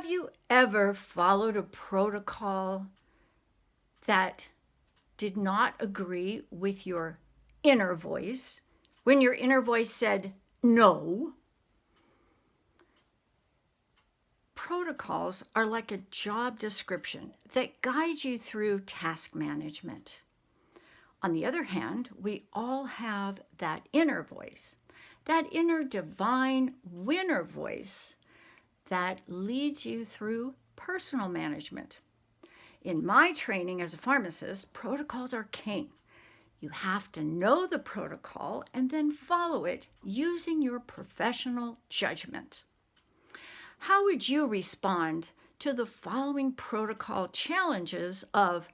Have you ever followed a protocol that did not agree with your inner voice when your inner voice said no? Protocols are like a job description that guide you through task management. On the other hand, we all have that inner voice, that inner divine winner voice that leads you through personal management. In my training as a pharmacist, protocols are king. You have to know the protocol and then follow it using your professional judgment. How would you respond to the following protocol challenges of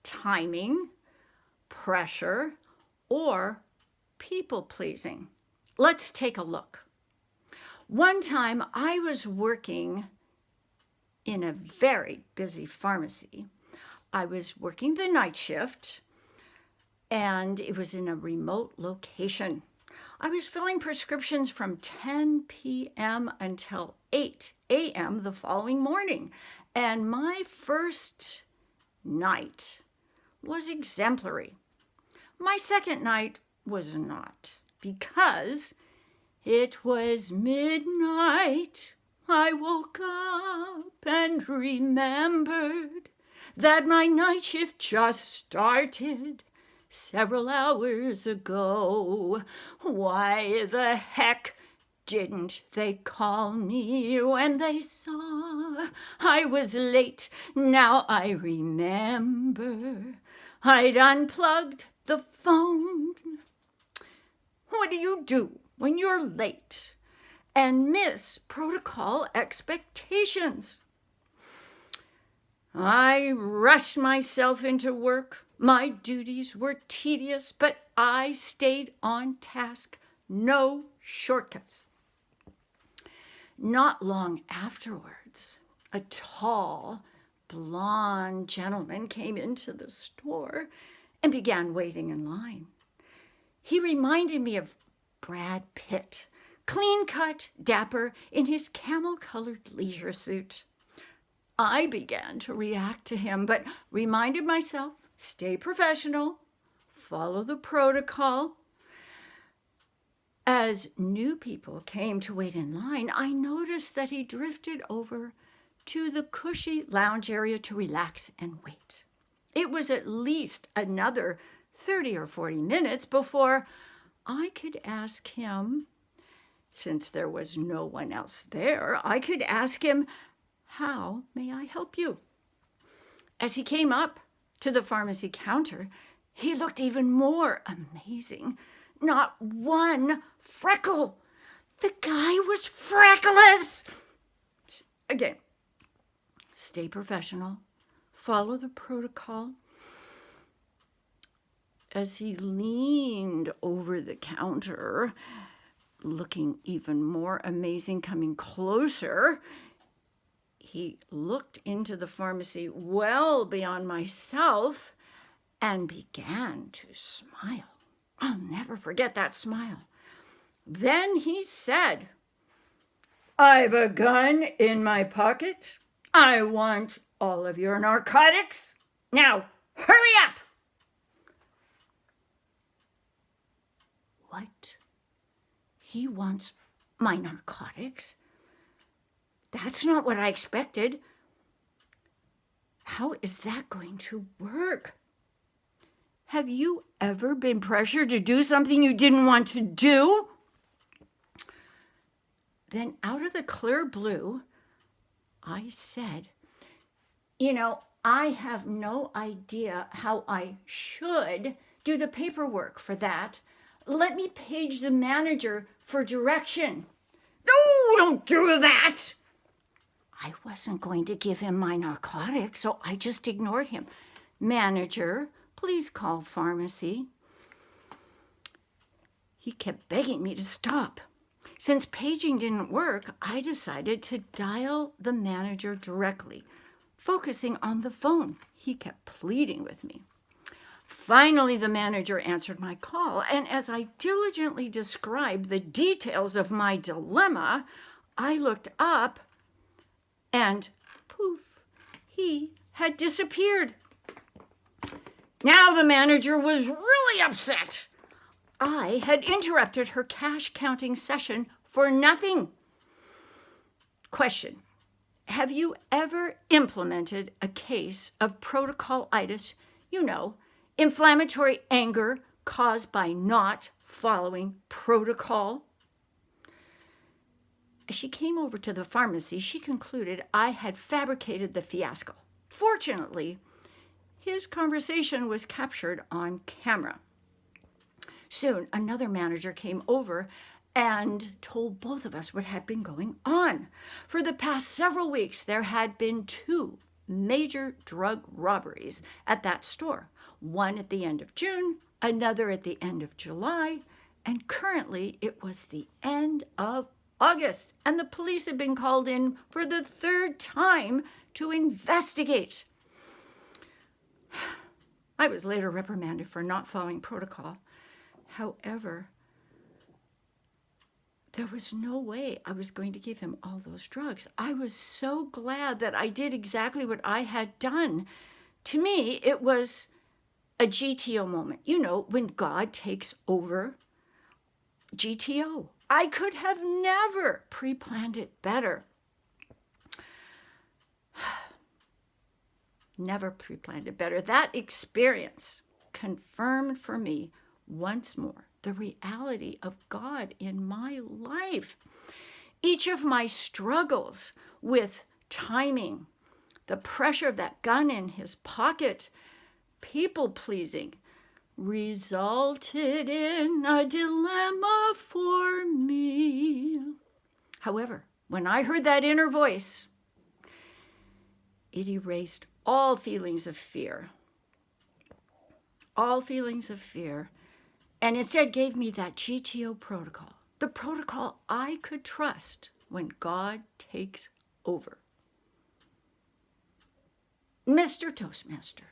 timing, pressure, or people-pleasing? Let's take a look. One time I was working in a very busy pharmacy. I was working the night shift, and it was in a remote location. I was filling prescriptions from 10 p.m. until 8 a.m. the following morning, and my first night was exemplary. My second night was not, because it was midnight. I woke up and remembered that my night shift just started several hours ago. Why the heck didn't they call me when they saw I was late? Now I remember I'd unplugged the phone. What do you do when you're late and miss protocol expectations? I rushed myself into work. My duties were tedious, but I stayed on task. No shortcuts. Not long afterwards, a tall, blonde gentleman came into the store and began waiting in line. He reminded me of Brad Pitt, clean-cut, dapper, in his camel-colored leisure suit. I began to react to him, but reminded myself, stay professional, follow the protocol. As new people came to wait in line, I noticed that he drifted over to the cushy lounge area to relax and wait. It was at least another 30 or 40 minutes before I could ask him, since there was no one else there, I could ask him, how may I help you? As he came up to the pharmacy counter, he looked even more amazing. Not one freckle. The guy was freckless. Again, stay professional, follow the protocol. As he leaned over the counter, looking even more amazing, coming closer, he looked into the pharmacy well beyond myself and began to smile. I'll never forget that smile. Then he said, I've a gun in my pocket. I want all of your narcotics. Now, hurry up. What? He wants my narcotics? That's not what I expected. How is that going to work? Have you ever been pressured to do something you didn't want to do? Then out of the clear blue, I said, I have no idea how I should do the paperwork for that. Let me page the manager for direction. No, don't do that. I wasn't going to give him my narcotics, so I just ignored him. Manager, please call pharmacy. He kept begging me to stop. Since paging didn't work, I decided to dial the manager directly, focusing on the phone. He kept pleading with me. Finally, the manager answered my call, and as I diligently described the details of my dilemma, I looked up and poof, he had disappeared. Now the manager was really upset. I had interrupted her cash counting session for nothing. Question: have you ever implemented a case of protocolitis, inflammatory anger caused by not following protocol? As she came over to the pharmacy, she concluded I had fabricated the fiasco. Fortunately, his conversation was captured on camera. Soon, another manager came over and told both of us what had been going on. For the past several weeks, there had been 2 major drug robberies at that store. One at the end of June, another at the end of July, and currently it was the end of August, and the police had been called in for the 3rd time to investigate. I was later reprimanded for not following protocol. However, there was no way I was going to give him all those drugs. I was so glad that I did exactly what I had done. To me, it was a GTO moment. When God takes over, GTO. I could have never pre-planned it better. Never pre-planned it better. That experience confirmed for me once more the reality of God in my life. Each of my struggles with timing, the pressure of that gun in his pocket, people-pleasing, resulted in a dilemma for me. However, when I heard that inner voice, it erased all feelings of fear. All feelings of fear. And instead gave me that GTO protocol. The protocol I could trust when God takes over. Mr. Toastmaster,